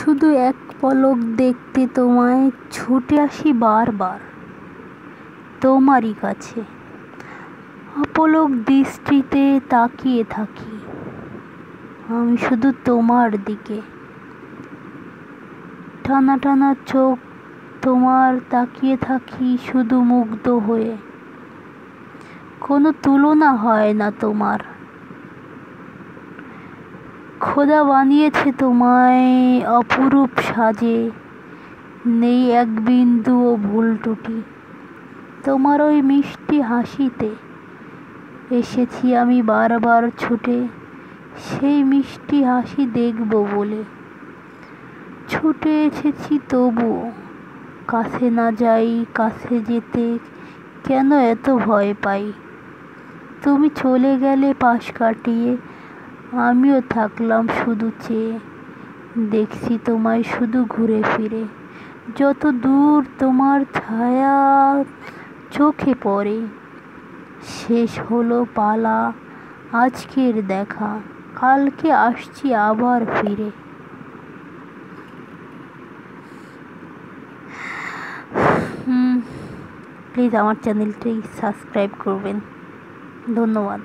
শুধু এক পলক দেখতে তোমায় ছুটে আসি বারবার তোমারই কাছে। অপলক দৃষ্টিতে তাকিয়ে থাকি আমি শুধু তোমার দিকে। টানা টানা চোখ তোমার তাকিয়ে থাকি শুধু মুগ্ধ হয়ে। কোনো তুলনা হয় না তোমার। খোদা বানিয়েছে তোমায় অপরূপ সাজে, নেই এক বিন্দুও ভুল ত্রুটি। তোমার ওই মিষ্টি হাসিতে এসেছি আমি বারবার ছুটে, সেই মিষ্টি হাসি দেখব বলে। ছুটে এসেছি তবুও কাছে না যাই, কাছে যেতে কেন এত ভয় পাই। তুমি চলে গেলে পাশ কাটিয়ে, আমিও থাকলাম শুধু চেয়ে। দেখছি তোমায় শুধু ঘুরে ফিরে, যত দূর তোমার ছায়া চোখে পড়ে। শেষ হলো পালা আজকের দেখা, কালকে আসছি আবার ফিরে। প্লিজ আমার চ্যানেলটি সাবস্ক্রাইব করবেন। ধন্যবাদ।